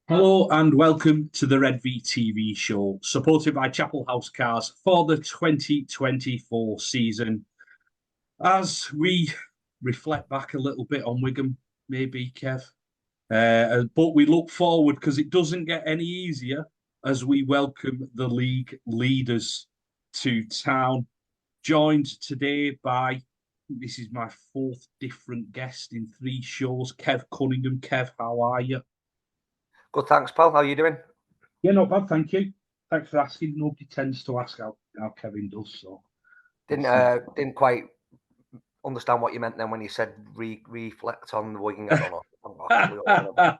Hello and welcome to the Redvee TV show, supported by Chapel House Cars for the 2024 season. As we reflect back a little bit on Wigan, maybe, Kev, but we look forward because it doesn't get any easier as we welcome the league leaders to town. Joined today by, this is my fourth different guest in 3 shows, Kev Cunningham. Kev, how are you? Good, thanks, pal. How are you doing? Yeah, not bad, thank you. Thanks for asking. Nobody tends to ask how Kevin does, so. Didn't quite understand what you meant then when you said reflect on the Wigan. I don't know.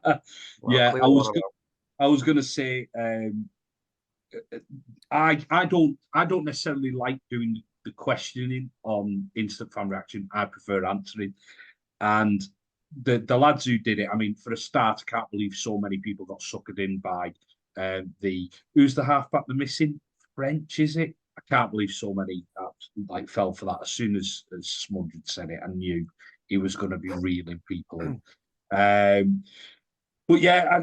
Yeah, I was gonna say I don't necessarily like doing the questioning on instant fan reaction. I prefer answering. And the lads who did it, I mean, for a start, I can't believe so many people got suckered in by who's the halfback they're missing? French, is it? I can't believe so many fell for that. As soon as Smudge had said it, I knew he was going to be reeling people in. But yeah,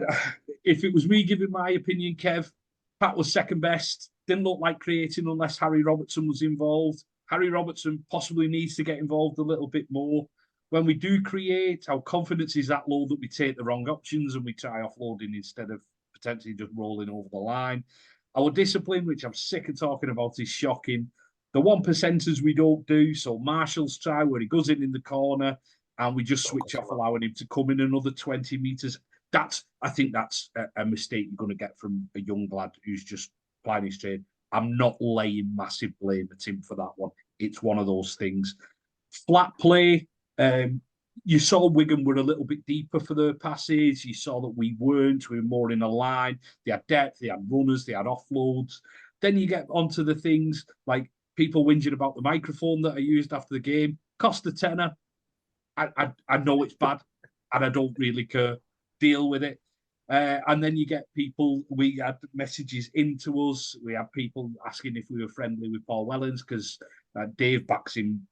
if it was me giving my opinion, Kev, Pat was second best. Didn't look like creating unless Harry Robertson was involved. Harry Robertson possibly needs to get involved a little bit more. When we do create, our confidence is that low that we take the wrong options and we try offloading instead of potentially just rolling over the line. Our discipline, which I'm sick of talking about, is shocking. The 1%ers we don't do. So Marshall's try where he goes in the corner and we just switch off, allowing him to come in another 20 metres. I think that's a mistake you're going to get from a young lad who's just playing his trade. I'm not laying massive blame at him for that one. It's one of those things. Flat play. You saw Wigan were a little bit deeper for the passes. You saw that we weren't. We were more in a line. They had depth. They had runners. They had offloads. Then you get onto the things like people whinging about the microphone that I used after the game. Cost a tenner. I know it's bad, and I don't really care. Deal with it. And then you get people, we had messages into us. We had people asking if we were friendly with Paul Wellens because Dave's backed him.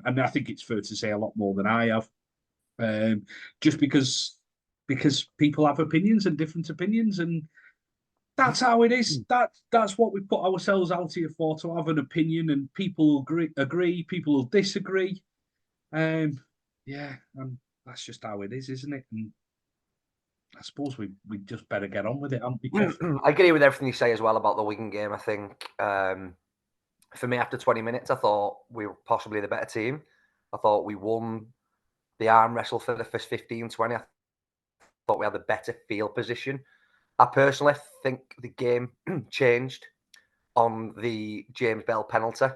And I think it's fair to say a lot more than I have. Just because people have opinions and different opinions, and that's how it is. That's what we put ourselves out here for, to have an opinion, and people agree, people will disagree. Yeah, and that's just how it is, isn't it? And I suppose we just better get on with it, aren't we, Kev? I agree with everything you say as well about the Wigan game. I think for me, after 20 minutes, I thought we were possibly the better team. I thought we won the arm wrestle for the first 15, 20. I thought we had the better field position. I personally think the game changed on the James Bell penalty,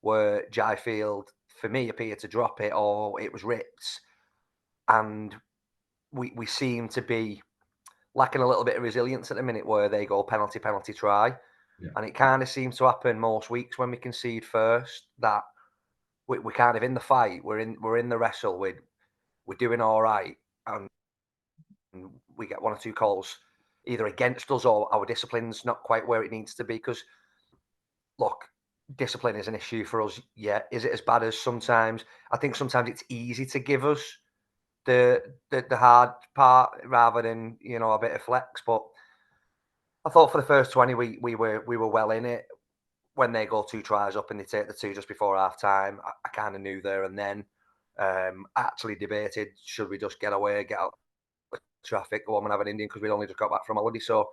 where Jaifield, for me, appeared to drop it, or it was ripped. And we seem to be lacking a little bit of resilience at the minute, where they go penalty, try. Yeah. And it kind of seems to happen most weeks when we concede first, that we're kind of in the fight, we're in the wrestle, we're doing all right, and we get 1 or 2 calls either against us or our discipline's not quite where it needs to be. Because look, discipline is an issue for us. Yeah, is it as bad as sometimes? I think sometimes it's easy to give us the hard part rather than, you know, a bit of flex. But I thought for the first 20 we were well in it. When they go 2 tries up and they take the 2 just before half time, I kind of knew there and then. Actually debated, should we just get away, get out of traffic, go home and have an Indian, because we'd only just got back from holiday. So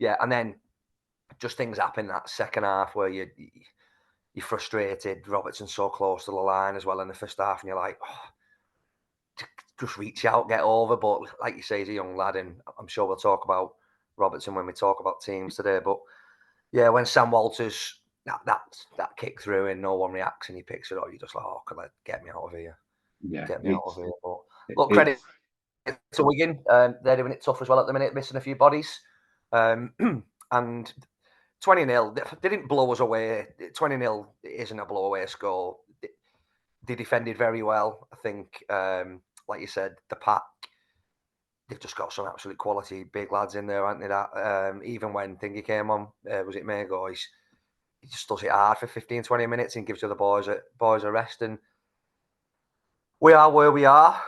yeah, and then just things happen that second half where you're frustrated. Robertson's so close to the line as well in the first half, and you're like, oh, just reach out, get over. But like you say, he's a young lad, and I'm sure we'll talk about Robertson when we talk about teams today. But yeah, when Sam Walters, that kick through and no one reacts and he picks it up, you're just like, oh, get me out of here. Yeah, get me out of here. But look, credit to Wigan. They're doing it tough as well at the minute, missing a few bodies. And 20-0, they didn't blow us away. 20-0 isn't a blow-away score. They defended very well. I think, like you said, the pack, they've just got some absolute quality big lads in there, haven't they? That even when Thingy came on, was it Mago? He just does it hard for 15, 20 minutes and gives the boys a rest. And we are where we are.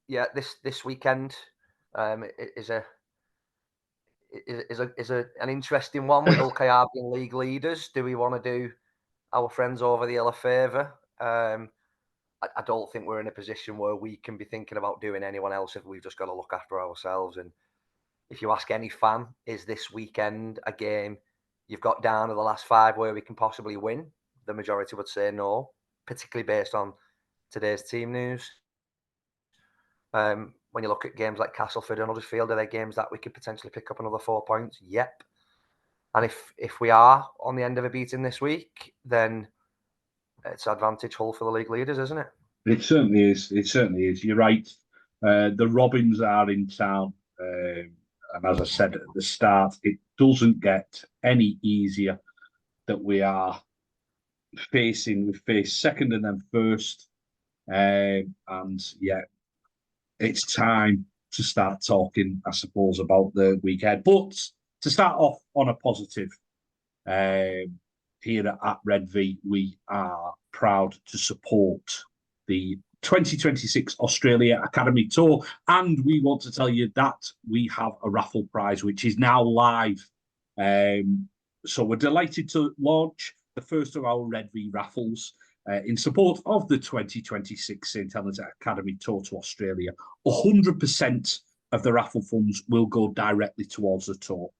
yeah, this weekend is an interesting one with Ulkayardi and league leaders. Do we want to do our friends over the hill a favour? I don't think we're in a position where we can be thinking about doing anyone else if we've just got to look after ourselves. And if you ask any fan, is this weekend a game you've got down to the last 5 where we can possibly win? The majority would say no, particularly based on today's team news. When you look at games like Castleford and Huddersfield, are they games that we could potentially pick up another 4 points? Yep. And if we are on the end of a beating this week, then it's advantage Hull for the league leaders, isn't it? It certainly is. It certainly is. You're right. The Robins are in town. And as I said at the start, it doesn't get any easier that we faced second and then first. And yeah, it's time to start talking, I suppose, about the weekend. But to start off on a positive, here at Redvee, we are proud to support the 2026 Australia Academy Tour. And we want to tell you that we have a raffle prize, which is now live. So we're delighted to launch the first of our Redvee Raffles in support of the 2026 St Helens Academy Tour to Australia. 100% of the raffle funds will go directly towards the tour.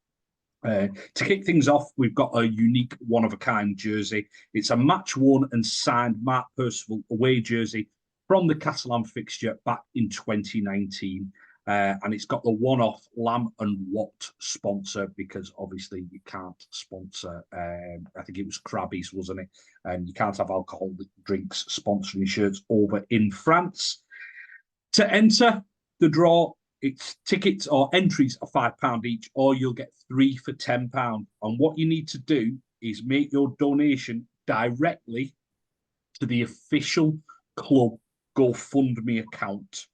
To kick things off, we've got a unique one-of-a-kind jersey. It's a match-worn and signed Mark Percival away jersey from the Catalan fixture back in 2019. And it's got the one-off Lamb and Watt sponsor, because obviously you can't sponsor, I think it was Krabby's, wasn't it? And you can't have alcoholic drinks sponsoring shirts over in France. To enter the draw, it's tickets or entries are £5 each, or you'll get 3 for £10. And what you need to do is make your donation directly to the official club GoFundMe account.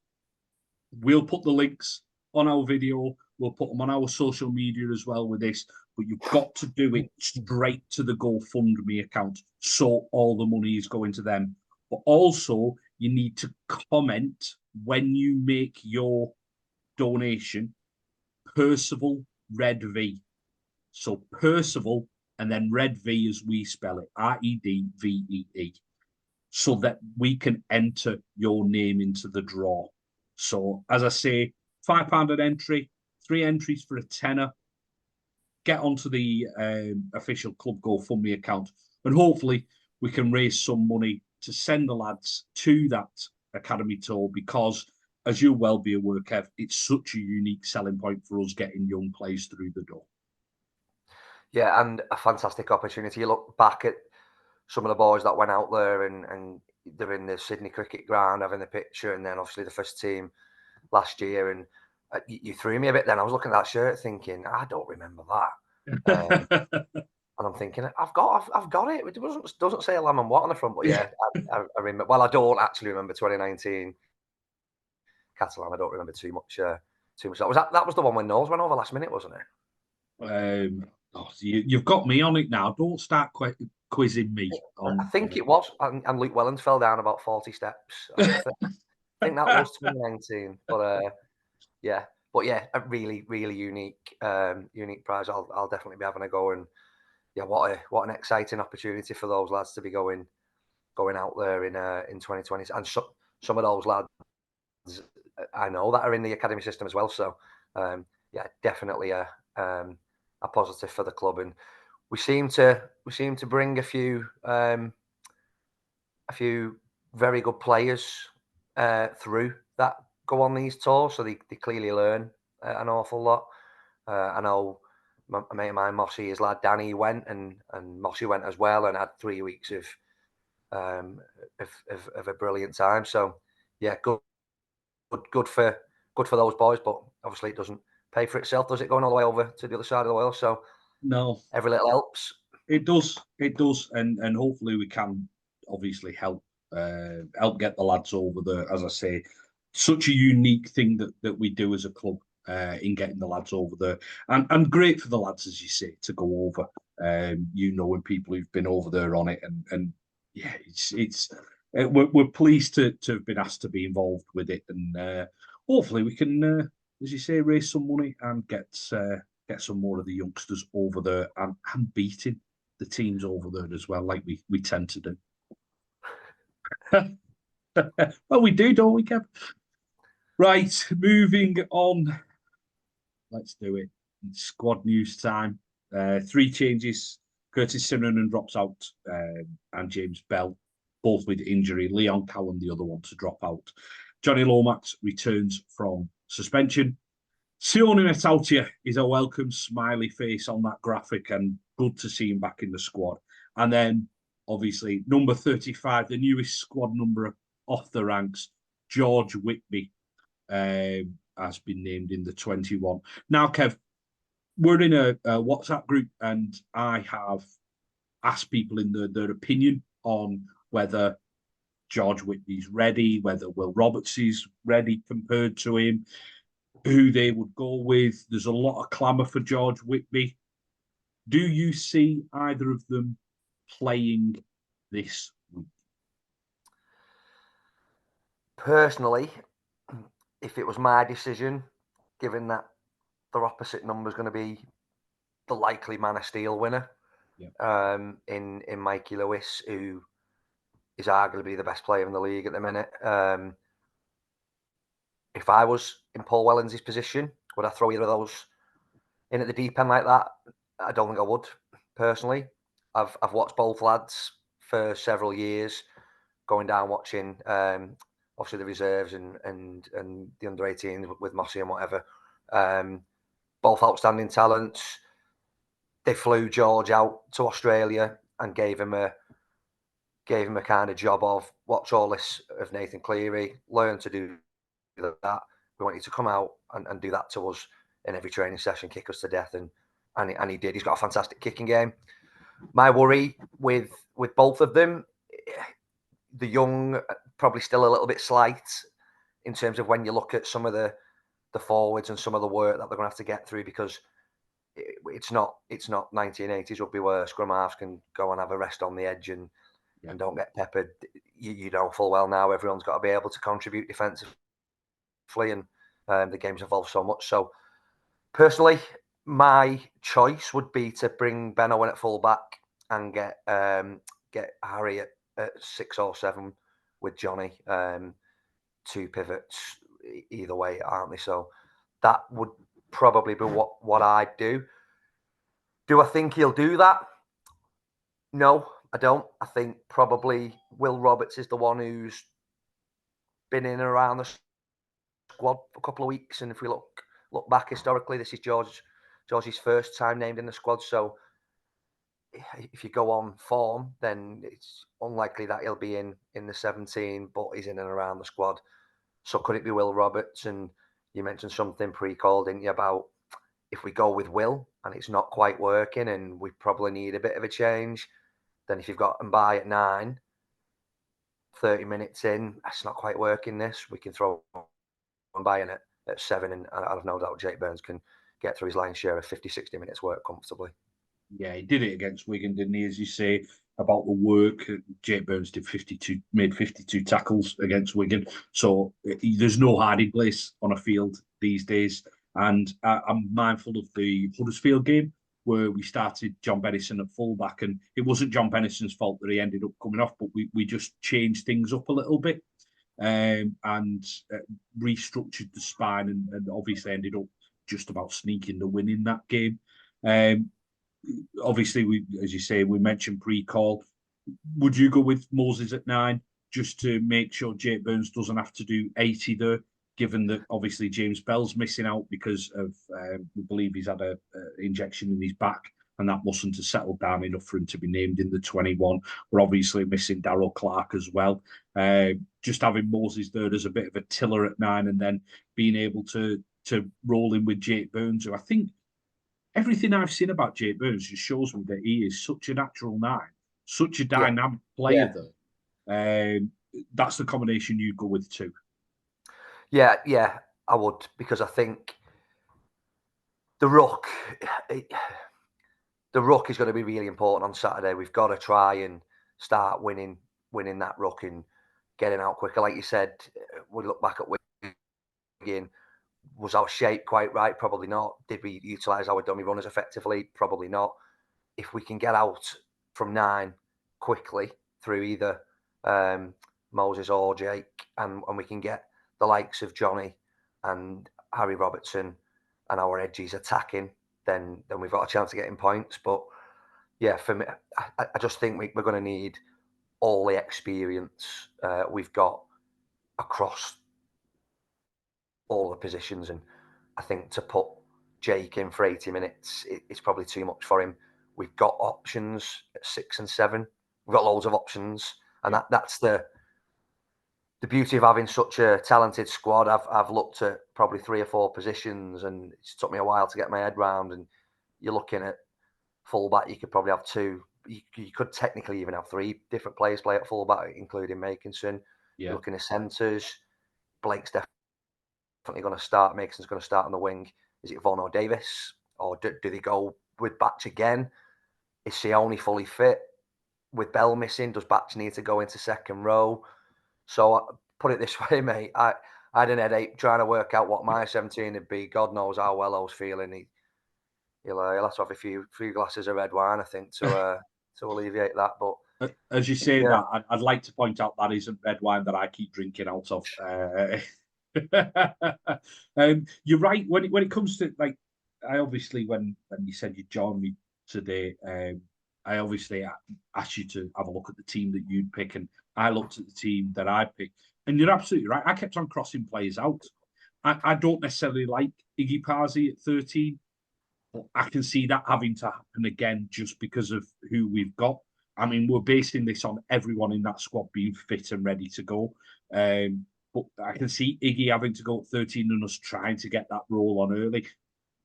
We'll put the links on our video. We'll put them on our social media as well with this. But you've got to do it straight to the GoFundMe account, so all the money is going to them. But also, you need to comment when you make your donation, Percival Redvee. So Percival and then Redvee as we spell it, Redvee, so that we can enter your name into the draw. So as I say, £5 an entry, 3 entries for a tenner. Get onto the official club GoFundMe account, and hopefully we can raise some money to send the lads to that academy tour, because as you'll well be aware, Kev, it's such a unique selling point for us getting young players through the door. Yeah, and a fantastic opportunity. You look back at some of the boys that went out there and they're in the Sydney cricket ground having the picture, and then obviously the first team last year. And you threw me a bit then. I was looking at that shirt thinking, I don't remember that. And I'm thinking, I've got it. It doesn't say Lamb and Watt on the front, but yeah, I remember. Well, I don't actually remember 2019 Catalan. I don't remember too much. That was the one when Knowles went over last minute, wasn't it? You've got me on it now. Don't start quizzing me. I think it was, and Luke Wellens fell down about 40 steps. I think that was 2019. But yeah, a really, really unique prize. I'll definitely be having a go. And yeah, what an exciting opportunity for those lads to be going out there in 2020. And some of those lads I know that are in the academy system as well. So yeah, definitely a positive for the club. And we seem to bring a few very good players through that go on these tours, so they clearly learn an awful lot. I know a mate of mine, Mossy, his lad Danny went, and Mossy went as well, and had 3 weeks of a brilliant time. So yeah, good for those boys, but obviously it doesn't pay for itself, does it, going all the way over to the other side of the world? So no, every little helps. It does, and hopefully we can obviously help get the lads over there. As I say, such a unique thing that we do as a club in getting the lads over there, and great for the lads, as you say, to go over. And people who've been over there on it, and yeah, we're pleased to have been asked to be involved with it, and hopefully we can, as you say, raise some money and get some more of the youngsters over there and beating the teams over there as well, like we tend to do. Well, we do, don't we, Kev? Right, moving on. Let's do it. It's squad news time. 3 changes. Curtis Sirenan drops out, and James Bell, both with injury. Leon Cowan, the other one, to drop out. Johnny Lomax returns from suspension. Sione Metautia is a welcome smiley face on that graphic, and good to see him back in the squad. And then, obviously, number 35, the newest squad number off the ranks, George Whitby, has been named in the 21. Now, Kev, we're in a WhatsApp group, and I have asked people in their opinion on whether George Whitby's ready, whether Will Roberts is ready compared to him, who they would go with. There's a lot of clamour for George Whitby. Do you see either of them playing this week? Personally, if it was my decision, given that their opposite number is going to be the likely Man of Steel winner, in Mikey Lewis, who is arguably the best player in the league at the minute. If I was in Paul Wellens' position, would I throw either of those in at the deep end like that? I don't think I would, personally. I've watched both lads for several years, going down watching obviously the reserves and the under 18s with Mossy and whatever. Both outstanding talents. They flew George out to Australia and gave him a kind of job of watch all this of Nathan Cleary, learn to do that. We want you to come out and do that to us in every training session, kick us to death, and he did. He's got a fantastic kicking game. My worry with both of them, the young probably still a little bit slight in terms of when you look at some of the forwards and some of the work that they're going to have to get through, because it's not 1980s rugby where scrum halves can go and have a rest on the edge and don't get peppered. You know full well now everyone's got to be able to contribute defensively, and the game's evolved so much. So personally, my choice would be to bring Ben Owen at fullback and get Harry at 6 or 7 with Johnny. 2 pivots either way, aren't they? So that would probably be what I'd do. Do I think he'll do that? No, I don't. I think probably Will Roberts is the one who's been in and around the squad for a couple of weeks, and if we look back historically, this is George's first time named in the squad. So if you go on form, then it's unlikely that he'll be in the 17, but he's in and around the squad. So could it be Will Roberts? And you mentioned something pre-call, didn't you, about if we go with Will and it's not quite working and we probably need a bit of a change, then if you've got Mbai at 9, 30 minutes in, that's not quite working this, we can throw Mbai in at 7, and I have no doubt Jake Burns can get through his lion's share of 50, 60 minutes work comfortably. Yeah, he did it against Wigan, didn't he? As you say about the work, Jake Burns made 52 tackles against Wigan. So there's no hiding place on a field these days. And I'm mindful of the Huddersfield game where we started John Bennison at fullback, and it wasn't John Bennison's fault that he ended up coming off, but we just changed things up a little bit and restructured the spine, and obviously ended up just about sneaking the win in that game. Obviously, as you say, we mentioned pre-call. Would you go with Moses at 9 just to make sure Jake Burns doesn't have to do 80 there, given that obviously James Bell's missing out because of, we believe he's had a injection in his back, and that mustn't have settled down enough for him to be named in the 21. We're obviously missing Darryl Clark as well. Just having Moses there as a bit of a tiller at 9, and then being able to roll in with Jake Burns, who I think everything I've seen about Jake Burns just shows me that he is such a natural 9, such a dynamic player there. That's the combination you'd go with too. Yeah, I would, because I think the ruck is going to be really important on Saturday. We've got to try and start winning that ruck and getting out quicker. Like you said, we look back at Wigan Wigan. Was our shape quite right? Probably not. Did we utilise our dummy runners effectively? Probably not. If we can get out from 9 quickly through either Moses or Jake, and we can get the likes of Johnny and Harry Robertson and our edges attacking, then we've got a chance of getting points. But yeah, for me, I just think we're going to need all the experience we've got across all the positions. And I think to put Jake in for 80 minutes, it's probably too much for him. We've got options at 6 and 7. We've got loads of options, and that's the beauty of having such a talented squad. I've looked at probably 3 or 4 positions, and it's took me a while to get my head round. And you're looking at fullback, you could probably have 2. You could technically even have 3 different players play at fullback, including Makinson. You're looking at centres. Blake's definitely going to start. Makeson's going to start on the wing. Is it Vaughan or Davis? Or do they go with Batch again? Is Sione fully fit? With Bell missing, does Batch need to go into second row? So put it this way, mate. I had an headache trying to work out what my 17 would be. God knows how well I was feeling. He'll have to have a few glasses of red wine, I think, to alleviate that. But as you say that, I'd like to point out that isn't red wine that I keep drinking out of. You're right. When it comes to, like, I obviously, when you said you joined me today, I obviously asked you to have a look at the team that you'd pick, and I looked at the team that I picked. And you're absolutely right. I kept on crossing players out. I don't necessarily like Iggy Parsi at 13, but I can see that having to happen again just because of who we've got. I mean, we're basing this on everyone in that squad being fit and ready to go. But I can see Iggy having to go at 13 and us trying to get that role on early.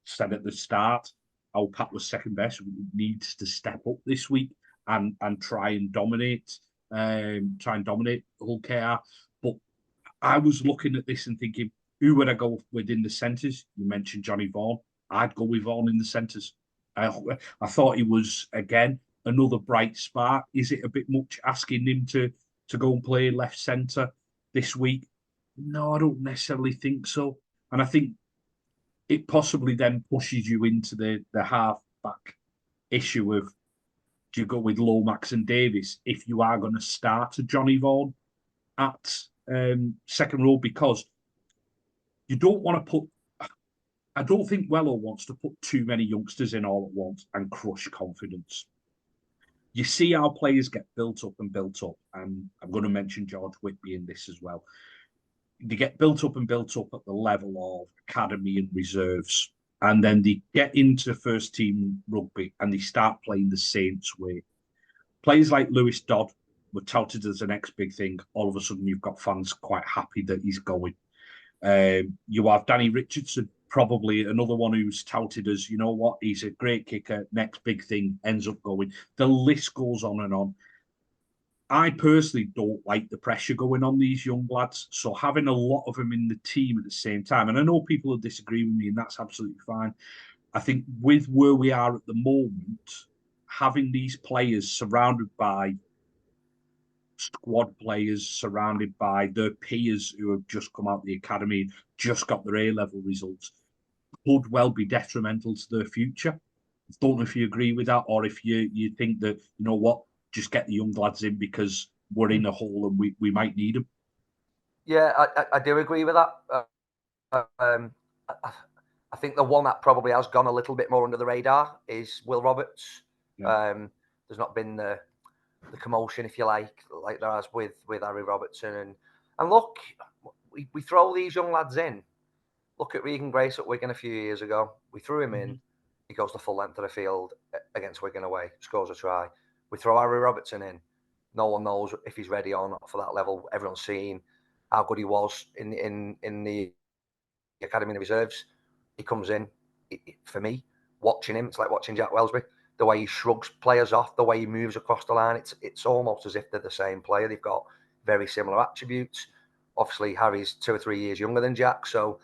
Said at the start, our Pat was second best. We needs to step up this week and try and dominate. Hull KR. But I was looking at this and thinking, who would I go with in the centres? You mentioned Johnny Vaughan. I'd go with Vaughan in the centres. I thought he was, again, another bright spark. Is it a bit much asking him to go and play left centre this week? No, I don't necessarily think so. And I think it possibly then pushes you into the half-back issue of, do you go with Lomax and Davis if you are going to start a Johnny Vaughan at second row? Because you don't want to put... I don't think Wello wants to put too many youngsters in all at once and crush confidence. You see our players get built up, and I'm going to mention George Whitby in this as well. They get built up at the level of academy and reserves, and then they get into first team rugby and they start playing the Saints way. Players like Lewis Dodd were touted as the next big thing. All of a sudden, you've got fans quite happy that he's going. You have Danny Richardson, probably another one who's touted as, you know what, he's a great kicker, next big thing, ends up going. The list goes on and on. I personally don't like the pressure going on these young lads. So having a lot of them in the team at the same time, and I know people will disagree with me, and that's absolutely fine. I think with where we are at the moment, having these players surrounded by squad players, surrounded by their peers who have just come out of the academy, just got their A-level results, could well be detrimental to their future. I don't know if you agree with that, or if you think that, you know what, just get the young lads in because we're in a hole and we might need them. Yeah, I do agree with that. I think the one that probably has gone a little bit more under the radar is Will Roberts. Yeah. There's not been the commotion, if you like there has with Harry Robertson. And look, we throw these young lads in. Look at Regan Grace at Wigan a few years ago. We threw him in. He goes the full length of the field against Wigan away, scores a try. We throw Harry Robertson in. No one knows if he's ready or not for that level. Everyone's seen how good he was in the academy and the reserves. He comes in. For me, watching him, it's like watching Jack Welsby. The way he shrugs players off, the way he moves across the line, it's almost as if they're the same player. They've got very similar attributes. Obviously, Harry's 2 or 3 years younger than Jack, so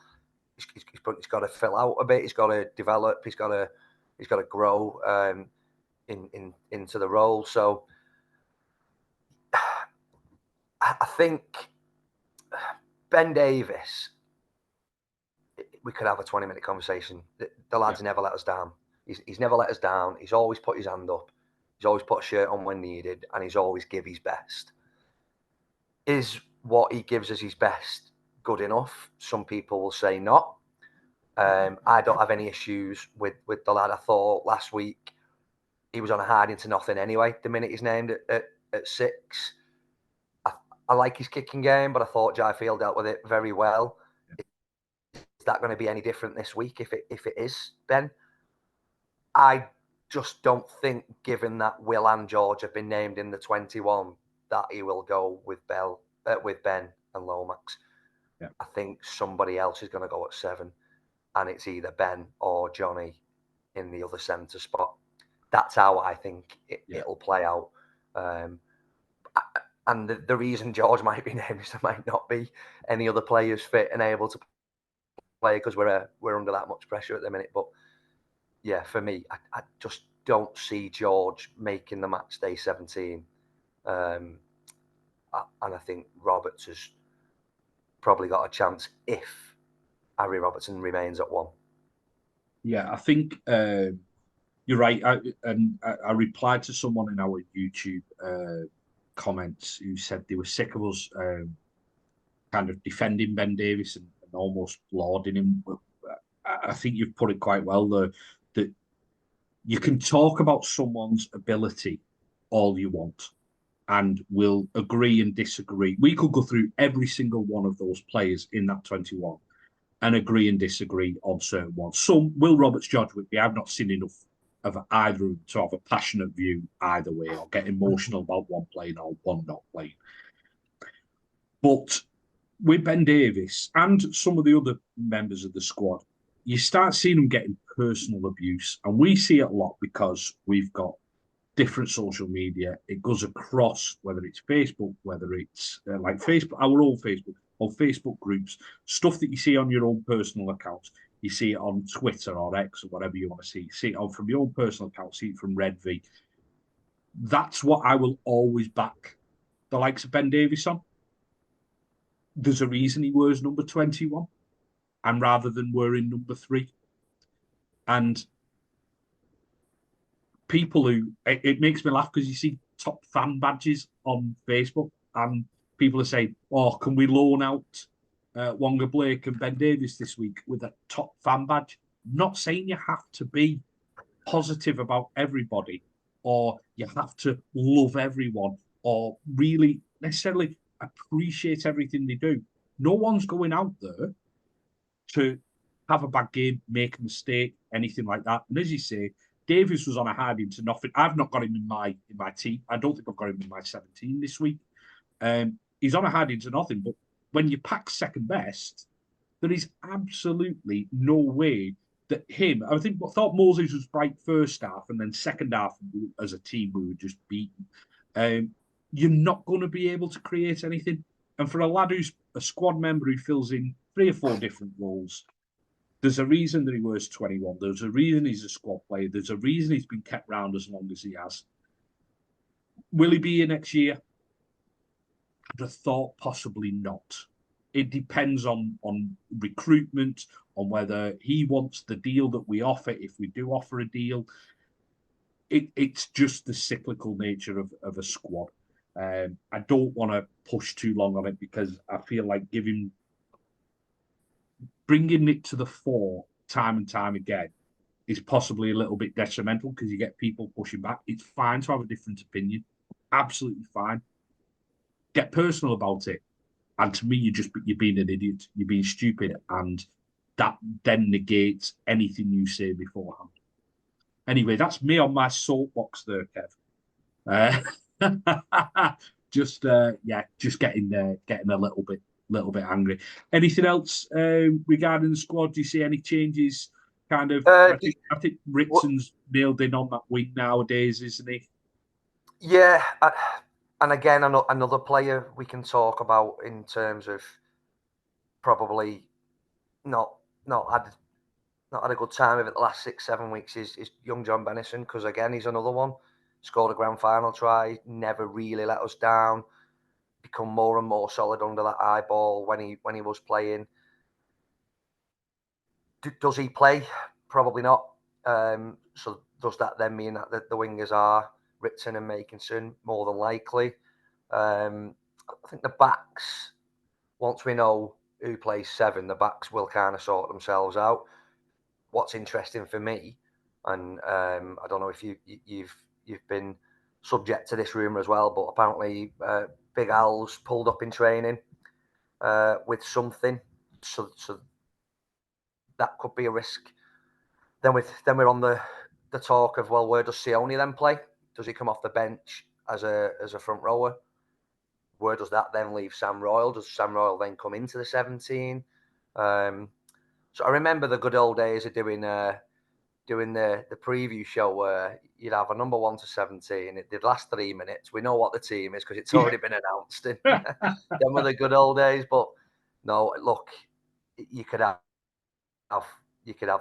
he's got to fill out a bit. He's got to develop. He's got to grow into the role. So I think Ben Davis we could have a 20-minute conversation. The lad's never let us down. He's never let us down. He's always put his hand up. He's always put a shirt on when needed, and he's always give his best. Is what he gives as his best good enough? Some people will say not. I don't have any issues with the lad. I thought last week he was on a hiding to nothing anyway. The minute he's named at 6, I like his kicking game, but I thought Jai Field dealt with it very well. Is that going to be any different this week? If it is, Ben, I just don't think, given that Will and George have been named in the 21, that he will go with Ben and Lomax. Yeah. I think somebody else is going to go at 7, and it's either Ben or Johnny in the other centre spot. That's how I think it'll play out. And the reason George might be named is there might not be any other players fit and able to play because we're under that much pressure at the minute. But yeah, for me, I just don't see George making the match day 17. And I think Roberts has probably got a chance if Harry Robertson remains at 1. Yeah, I think you're right. I replied to someone in our YouTube comments who said they were sick of us kind of defending Ben Davies and almost lauding him. But I think you've put it quite well there, that you can talk about someone's ability all you want, and we'll agree and disagree. We could go through every single one of those players in that 21 and agree and disagree on certain ones. Some, Will Roberts, George Whitby, I've not seen enough of either of them to have a passionate view either way or get emotional about one playing or one not playing. But with Ben Davies and some of the other members of the squad, you start seeing them getting personal abuse. And we see it a lot because we've got different social media. It goes across, whether it's Facebook, whether it's like Facebook, our own Facebook, or Facebook groups, stuff that you see on your own personal accounts. You see it on Twitter or X or whatever you want to see. You see it on from your own personal account, see it from Redvee. That's what I will always back the likes of Ben Davies on. There's a reason he wears number 21 and rather than wearing number 3. And people who, it makes me laugh because you see top fan badges on Facebook and people are saying, oh, can we loan out Wonga Blake and Ben Davies this week with a top fan badge? I'm not saying you have to be positive about everybody or you have to love everyone or really necessarily appreciate everything they do. No one's going out there to have a bad game, make a mistake, anything like that. And as you say, Davies was on a hiding to nothing. I've not got him in my team. I don't think I've got him in my 17 this week. He's on a hiding to nothing. But when you pack second best, there is absolutely no way that him. I thought Moses was bright first half, and then second half as a team we were just beaten. You're not going to be able to create anything. And for a lad who's a squad member who fills in 3 or 4 different roles, there's a reason that he wears 21. There's a reason he's a squad player. There's a reason he's been kept round as long as he has. Will he be here next year? I'd have thought possibly not. It depends on recruitment, on whether he wants the deal that we offer, if we do offer a deal. It's just the cyclical nature of a squad. I don't want to push too long on it because I feel like bringing it to the fore time and time again is possibly a little bit detrimental because you get people pushing back. It's fine to have a different opinion. Absolutely fine. Get personal about it. And to me, you're being an idiot. You're being stupid. And that then negates anything you say beforehand. Anyway, that's me on my soapbox there, Kev. Just getting a little bit angry. Anything else regarding the squad? Do you see any changes? Kind of, I think Ritson's nailed in on that wing nowadays, isn't he? Yeah, and again, another player we can talk about in terms of probably not had a good time of it the last 6-7 weeks is young John Bennison, because again he's another one. Scored a grand final try, never really let us down. Become more and more solid under that eye ball when he was playing. Does he play? Probably not. So does that then mean that the wingers are Ritson and Makinson? More than likely. I think the backs, once we know who plays 7, the backs will kind of sort themselves out. What's interesting for me, and I don't know if you've been subject to this rumour as well, but apparently Big Al's pulled up in training with something, so that could be a risk. Then we're on the talk of, well, where does Sione then play? Does he come off the bench as a front rower? Where does that then leave Sam Royal? Does Sam Royal then come into the 17? So I remember the good old days of doing the preview show where you'd have a number 1 to 17. It did last 3 minutes. We know what the team is because it's already been announced. Them were the good old days. But no, look, you could have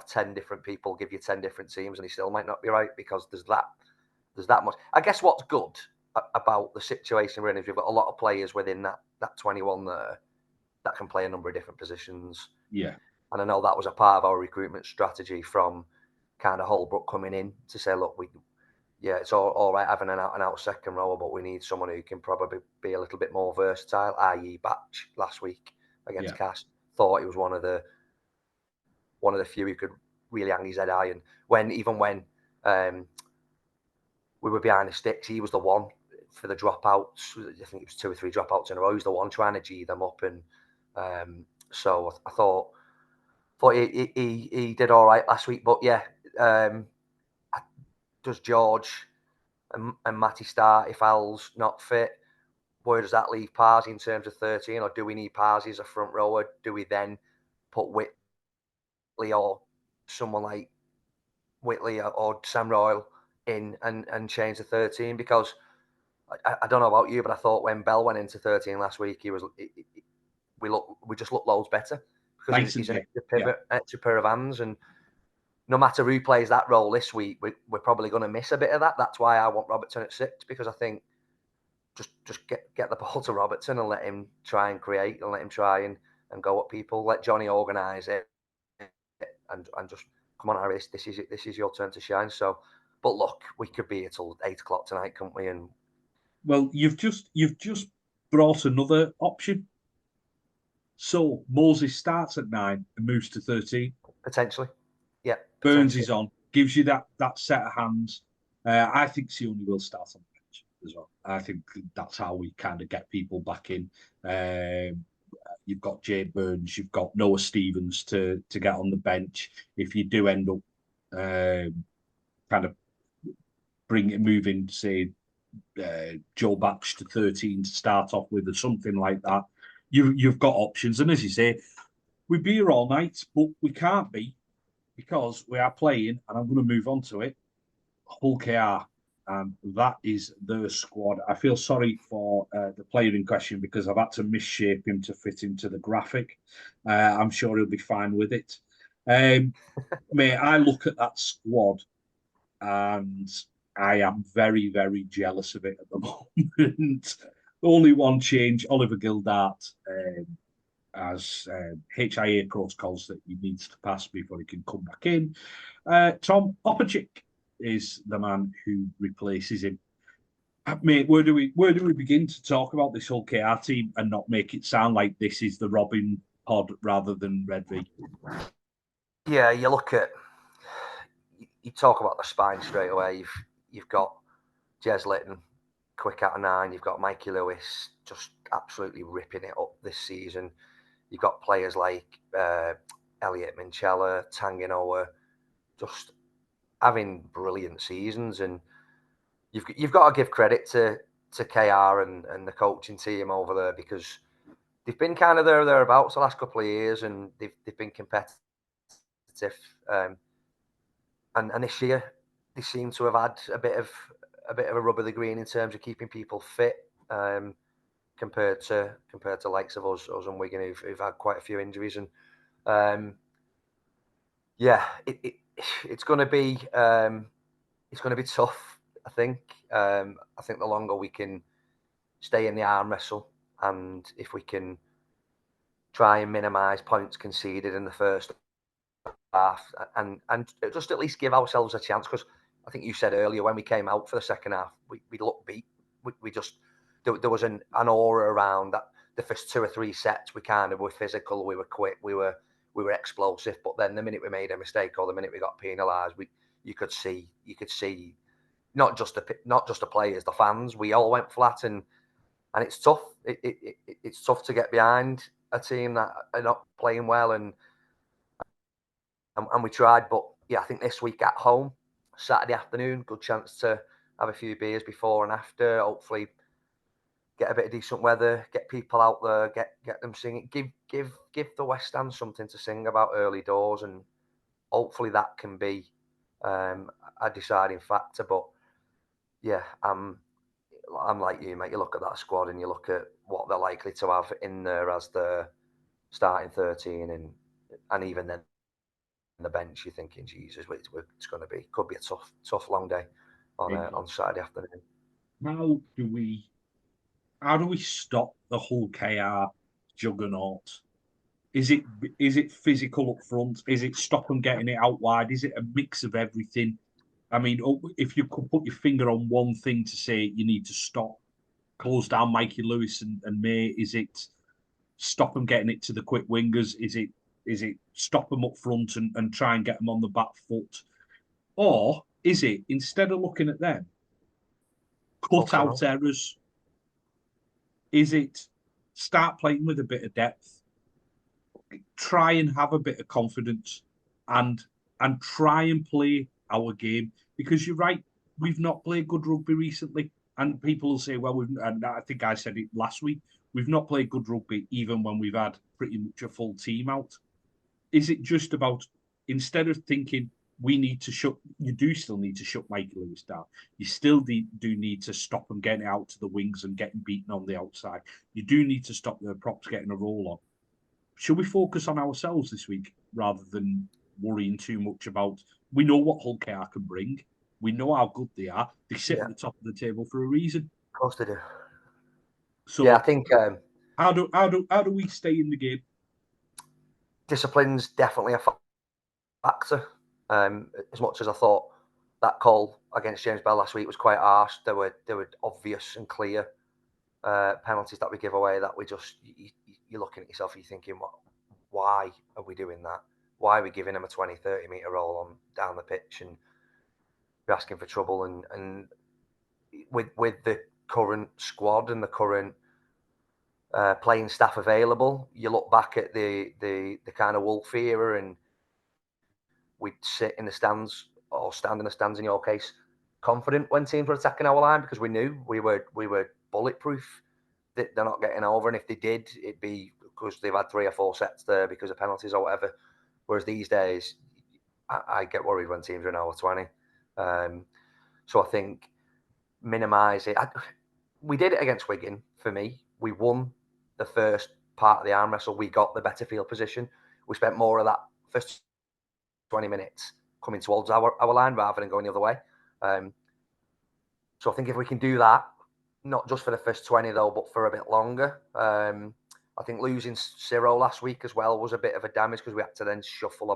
10 different people give you 10 different teams, and he still might not be right because there's that much. I guess what's good about the situation we're in is we've got a lot of players within that 21 there that can play a number of different positions. Yeah. And I know that was a part of our recruitment strategy from kind of Holbrook coming in to say, look, it's all right having an out second rower, but we need someone who can probably be a little bit more versatile, i.e. Batch last week against Cass. Thought he was one of the few who could really hang his head high. And when we were behind the sticks, he was the one for the dropouts. I think it was 2 or 3 dropouts in a row. He was the one trying to G them up. And so I thought he did all right last week. But yeah, does George and Matty start if Al's not fit? Where does that leave Parsi in terms of 13? Or do we need Parsi as a front rower? Do we then put Whitley or someone like Whitley or Sam Royal in and change the 13? Because I don't know about you, but I thought when Bell went into 13 last week, we just looked loads better because he's an extra pivot, extra pair of hands, and no matter who plays that role this week, we're probably going to miss a bit of that. That's why I want Robertson at 6, because I think just get the ball to Robertson and let him try and create and let him try and go at people. Let Johnny organise it and just come on, Harry, this is your turn to shine. So, but look, we could be here till 8 o'clock tonight, couldn't we? And well, you've just brought another option. So Moses starts at 9 and moves to 13. Potentially, yeah. Burns is on, gives you that set of hands. I think Sione will start on the bench as well. I think that's how we kind of get people back in. You've got Jade Burns, you've got Noah Stevens to get on the bench. If you do end up kind of moving, say, Joe Batch to 13 to start off with or something like that, you've got options. And as you say, we'd be here all night, but we can't be because we are playing, and I'm going to move on to it, Hull KR. And that is the squad. I feel sorry for the player in question because I've had to misshape him to fit into the graphic. I'm sure he'll be fine with it. Mate, I look at that squad and I am very, very jealous of it at the moment. Only one change, Oliver Gildart has HIA protocols that he needs to pass before he can come back in. Tom Opachik is the man who replaces him. Mate, where do we begin to talk about this whole KR team and not make it sound like this is the Robin pod rather than Redvee? Yeah, you talk about the spine straight away. You've got Jez Litton, quick out of 9. You've got Mikey Lewis just absolutely ripping it up this season. You've got players like Elliot Minchella, Tanginoa, just having brilliant seasons. And you've got to give credit to KR and the coaching team over there, because they've been kind of thereabouts the last couple of years, and they've been competitive. And this year they seem to have had a bit of a rub of the green in terms of keeping people fit, compared to likes of us and Wigan who've had quite a few injuries. And it's going to be tough. I think the longer we can stay in the arm wrestle, and if we can try and minimise points conceded in the first half and just at least give ourselves a chance, because I think you said earlier when we came out for the second half, we looked beat. We just there was an aura around that. The first 2 or 3 sets, we kind of were physical, we were quick, we were explosive. But then the minute we made a mistake or the minute we got penalised, you could see not just the players, the fans. We all went flat, and it's tough. It's tough to get behind a team that are not playing well, and we tried. But yeah, I think this week at home, Saturday afternoon, good chance to have a few beers before and after. Hopefully, get a bit of decent weather, get people out there, get them singing. Give the West Ham something to sing about early doors, and hopefully that can be a deciding factor. But yeah, I'm like you, mate. You look at that squad and you look at what they're likely to have in there as the starting 13, and even then the bench, you're thinking, Jesus, it's going to be could be a tough long day on Saturday afternoon. How do we stop the whole KR juggernaut? Is it physical up front? Is it stop them getting it out wide? Is it a mix of everything? I mean, if you could put your finger on one thing to say you need to stop, close down Mikey Lewis and May, is it stop them getting it to the quick wingers? Is it stop them up front and try and get them on the back foot? Or is it, instead of looking at them, cut out errors? Is it start playing with a bit of depth? Try and have a bit of confidence and try and play our game, because you're right, we've not played good rugby recently, and people will say, well, and I think I said it last week, we've not played good rugby even when we've had pretty much a full team out. Is it just about, instead of thinking we need to shut, you do still need to shut Mikey Lewis down. You still do need to stop him getting out to the wings and getting beaten on the outside. You do need to stop the props getting a roll on. Should we focus on ourselves this week rather than worrying too much about? We know what Hull KR can bring. We know how good they are. They sit at the top of the table for a reason. Of course they do. So yeah, I think how do we stay in the game? Discipline's definitely a factor. As much as I thought that call against James Bell last week was quite harsh, there were obvious and clear penalties that we give away that we just you're looking at yourself and you're thinking, why are we doing that? Why are we giving them a 20-30 metre roll on down the pitch, and we're asking for trouble? And with the current squad and the current playing staff available, you look back at the kind of Wolf era, and we'd sit in the stands or stand in the stands in your case, confident when teams were attacking our line, because we knew we were bulletproof. They're not getting over, and if they did, it'd be because they've had 3 or 4 sets there because of penalties or whatever. Whereas these days, I get worried when teams are in our 20. So I think minimise it. We did it against Wigan. For me, we won the first part of the arm wrestle. We got the better field position. We spent more of that first 20 minutes coming towards our line rather than going the other way. So I think if we can do that, not just for the first 20 though, but for a bit longer. I think losing Ciro last week as well was a bit of a damage, because we had to then shuffle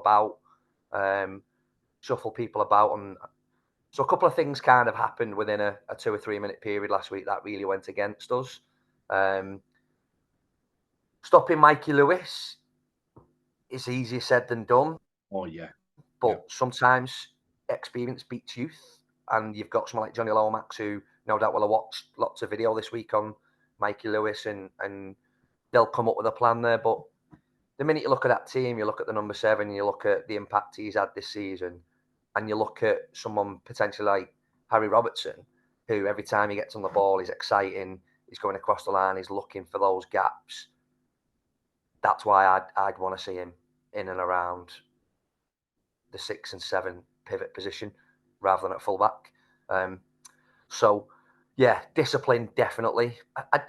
people about. And so a couple of things kind of happened within a 2 or 3 minute period last week that really went against us. Stopping Mikey Lewis is easier said than done. Oh, yeah. But sometimes experience beats youth. And you've got someone like Johnny Lomax, who no doubt will have watched lots of video this week on Mikey Lewis, and they'll come up with a plan there. But the minute you look at that team, you look at the number 7, you look at the impact he's had this season, and you look at someone potentially like Harry Robertson, who every time he gets on the ball is exciting, he's going across the line, he's looking for those gaps. That's why I'd want to see him in and around the 6 and 7 pivot position rather than at fullback. So yeah, discipline definitely. I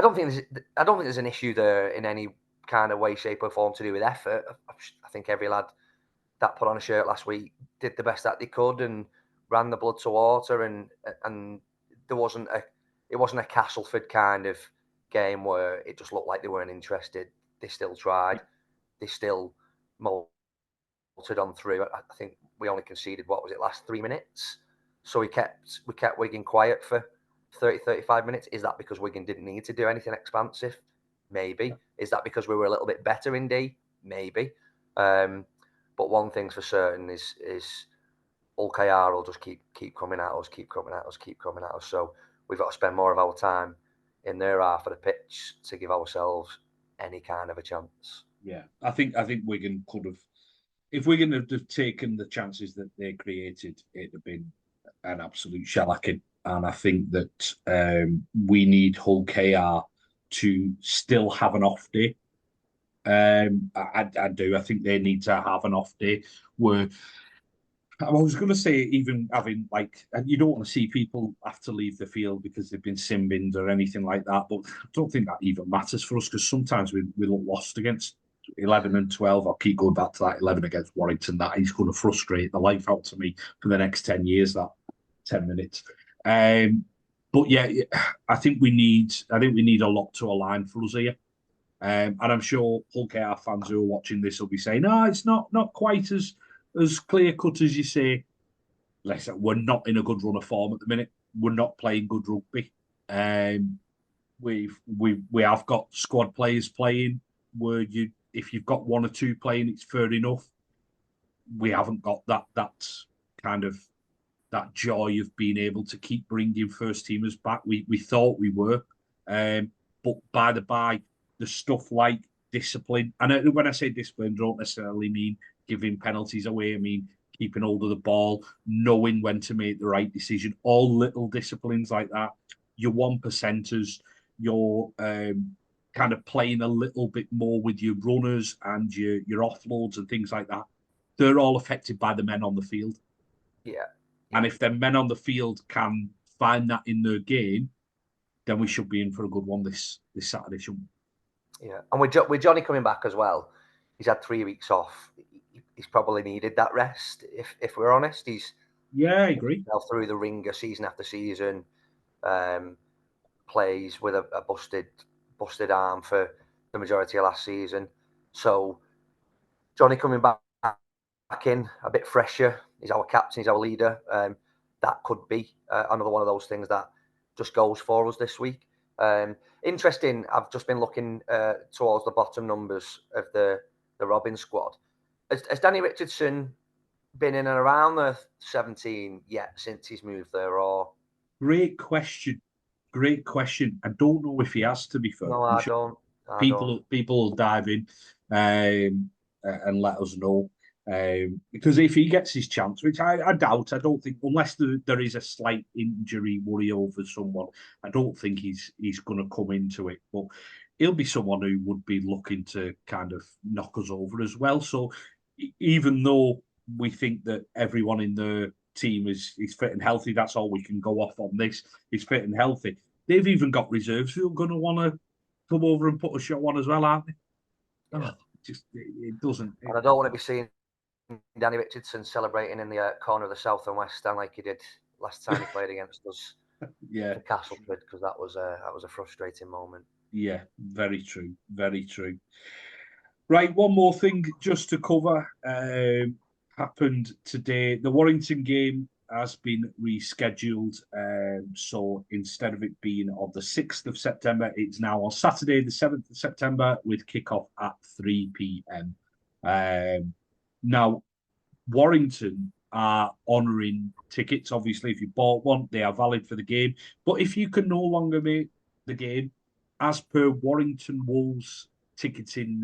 don't think there's an issue there in any kind of way, shape, or form to do with effort. I think every lad that put on a shirt last week did the best that they could and ran the blood to water, and it wasn't a Castleford kind of game where it just looked like they weren't interested. They still tried. They still on through. I think we only conceded, what was it, last 3 minutes? So we kept Wigan quiet for 30, 35 minutes. Is that because Wigan didn't need to do anything expansive? Maybe. Is that because we were a little bit better in D? Maybe. But one thing's for certain is OKR will just keep coming at us. So we've got to spend more of our time in their half of the pitch to give ourselves any kind of a chance. Yeah, I think Wigan could have, if Wigan had have taken the chances that they created, it'd have been an absolute shellacking. And I think that we need Hull KR to still have an off day. I do. I think they need to have an off day where I was going to say, even having like, and you don't want to see people have to leave the field because they've been sin-binned or anything like that. But I don't think that even matters for us because sometimes we look lost against 11 and 12. I'll keep going back to that 11 against Warrington. That is going to frustrate the life out of me for the next 10 years, that 10 minutes. But yeah, I think we need a lot to align for us here. And I'm sure Hull KR fans who are watching this will be saying, no, it's not quite as clear cut as you say. Listen, we're not in a good run of form at the minute. We're not playing good rugby. We have got squad players playing where if you've got one or two playing, it's fair enough. We haven't got that kind of that joy of being able to keep bringing first teamers back. We thought we were, but by the stuff like discipline, and when I say discipline, I don't necessarily mean giving penalties away. I mean keeping hold of the ball, knowing when to make the right decision. All little disciplines like that. Your 1%ers, your kind of playing a little bit more with your runners and your offloads and things like that. They're all affected by the men on the field. Yeah. And if the men on the field can find that in their game, then we should be in for a good one this Saturday, shouldn't we? Yeah, and with Johnny coming back as well, he's had 3 weeks off. He's probably needed that rest. If we're honest, I agree. Through the ringer season after season, plays with a busted arm for the majority of last season. So Johnny coming back in a bit fresher. He's our captain. He's our leader. That could be another one of those things that just goes for us this week. Interesting. I've just been looking towards the bottom numbers of the Robin squad. Has Danny Richardson been in and around the 17 yet since he's moved there? Or Great question. I don't know if he has, to be fair. No, I don't. People will dive in and let us know. Because if he gets his chance, which I doubt, I don't think, unless there is a slight injury worry over someone, I don't think he's going to come into it. But he'll be someone who would be looking to kind of knock us over as well. So even though we think that everyone in the team is fit and healthy, that's all we can go off on this, is fit and healthy. They've even got reserves who are going to want to come over and put a show on as well, aren't they? Yeah. It doesn't. And I don't want to be seeing Danny Richardson celebrating in the corner of the South and West Stand like he did last time he played against us. Yeah, for Castleford, because that was a frustrating moment. Yeah, very true. Right, one more thing just to cover. Happened today. The Warrington game has been rescheduled. So instead of it being on the 6th of September, it's now on Saturday, the 7th of September, with kickoff at 3 p.m. Now, Warrington are honouring tickets. Obviously, if you bought one, they are valid for the game. But if you can no longer make the game, as per Warrington Wolves ticketing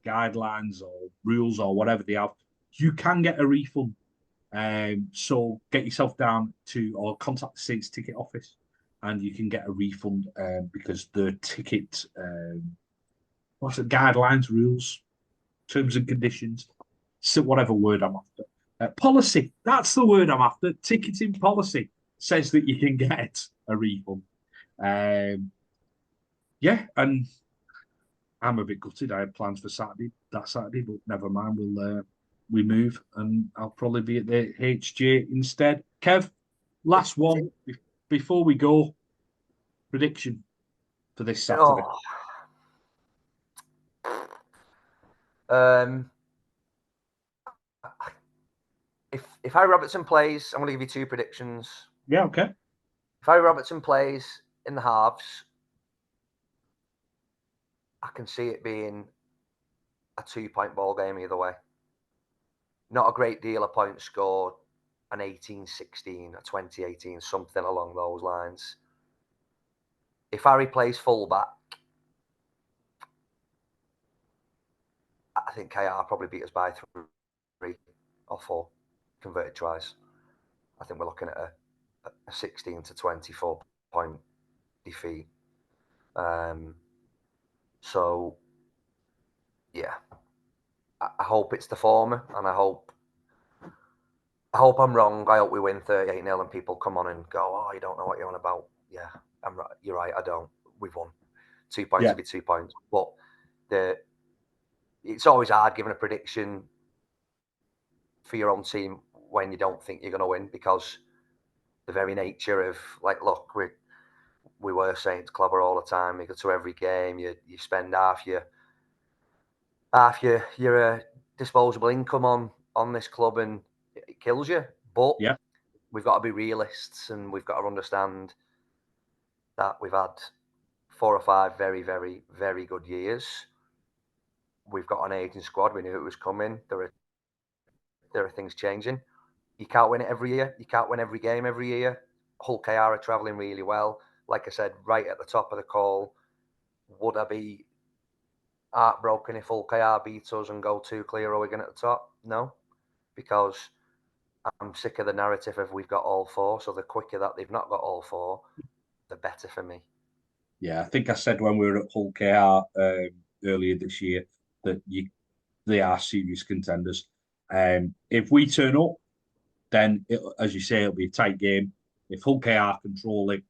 guidelines or rules or whatever they have, you can get a refund. So get yourself down to or contact the Saints ticket office and you can get a refund because the ticket what's it, guidelines, rules, terms and conditions, so whatever word I'm after. Policy, that's the word I'm after. Ticketing policy says that you can get a refund. Yeah, and I'm a bit gutted. I had plans for that Saturday, but never mind. We move, and I'll probably be at the HJ instead. Kev, last one before we go. Prediction for this Saturday. if Harry Robertson plays, I'm going to give you 2 predictions. Yeah, okay. If Harry Robertson plays in the halves, I can see it being a 2-point ball game either way. Not a great deal of points scored, an 18-16, a 20-18, something along those lines. If Harry plays fullback, I think KR probably beat us by 3 or 4 converted tries. I think we're looking at a 16 to 24 point defeat. So, yeah, I hope it's the former, and I hope I'm wrong. I hope we win 38-0 and people come on and go, "Oh, you don't know what you're on about." Yeah, I'm right. You're right. I don't. We've won. 2 points will be 2 points, but it's always hard giving a prediction for your own team when you don't think you're going to win, because the very nature of, like, look, we were saying to Clobber all the time, you go to every game, you spend half your disposable income on this club, and it kills you. But we've got to be realists, and we've got to understand that we've had 4 or 5 very, very, very good years. We've got an aging squad. We knew it was coming. There are things changing. You can't win it every year. You can't win every game every year. Hull KR are travelling really well. Like I said, right at the top of the call, would I be heartbroken if Hull KR beat us and go 2 clear of Wigan at the top? No, because I'm sick of the narrative of we've got all 4. So the quicker that they've not got all 4, the better for me. Yeah, I think I said when we were at Hull KR earlier this year that they are serious contenders. If we turn up, then, as you say, it'll be a tight game. If Hull KR control it,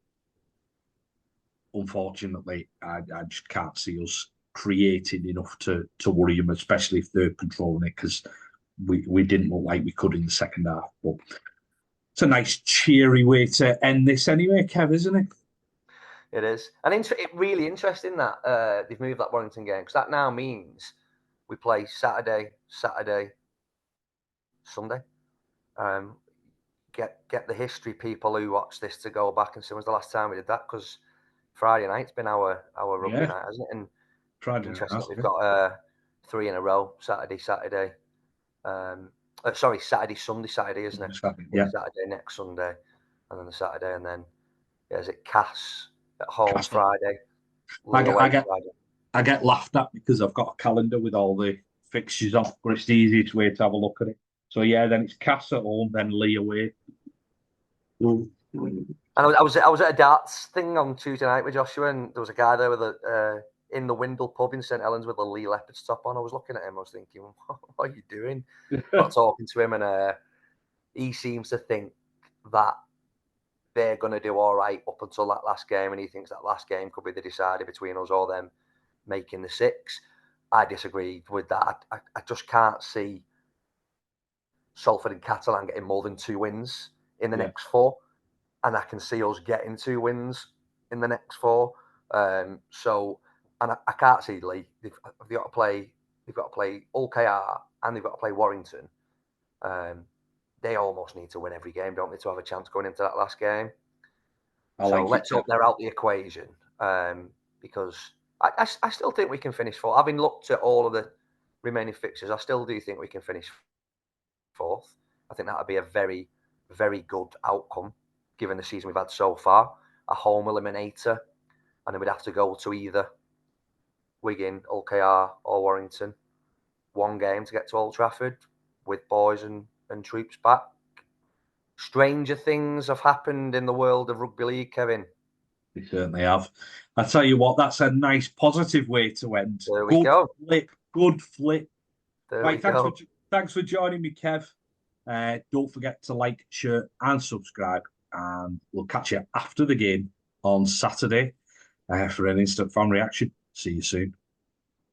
unfortunately, I just can't see us creating enough to worry them, especially if they're controlling it, because we didn't look like we could in the second half. But it's a nice, cheery way to end this anyway, Kev, isn't it? It is. And it's really interesting that they've moved that Warrington game, because that now means we play Saturday, Sunday. Get the history people who watch this to go back and see when's the last time we did that, because Friday night's been our rugby night, hasn't it? And Friday interesting night, we've got 3 in a row, Saturday. Saturday, Sunday, isn't it? Yeah. Saturday, next Sunday, and then the Saturday, and then is it Cass at home Cass. Friday? I get laughed at because I've got a calendar with all the fixtures on, but it's the easiest way to have a look at it. So yeah, then it's Cass at home, then Lee away. And I was at a darts thing on Tuesday night with Joshua, and there was a guy there with in the Windle pub in St Helens with a Lee Leopard's top on. I was looking at him, I was thinking, what are you doing? Got talking to him, and he seems to think that they're going to do all right up until that last game, and he thinks that last game could be the decider between us or them making the 6. I disagree with that. I just can't see Salford and Catalan getting more than 2 wins in the next 4, and I can see us getting 2 wins in the next 4. So, and I can't see Lee. They've got to play Hull KR and they've got to play Warrington. They almost need to win every game, don't they, to have a chance going into that last game? Let's hope they're out the equation, because I still think we can finish 4th. Having looked at all of the remaining fixtures, I still do think we can finish 4th. I think that would be a very, very good outcome given the season we've had so far. A home eliminator, and then we'd have to go to either Wigan, Hull KR or Warrington. 1 game to get to Old Trafford with boys and troops back. Stranger things have happened in the world of rugby league, Kevin. They certainly have. I tell you what, that's a nice positive way to end. There we go. Good flip. Right, thanks for joining me, Kev. Don't forget to like, share, and subscribe. And we'll catch you after the game on Saturday for an instant fan reaction. See you soon.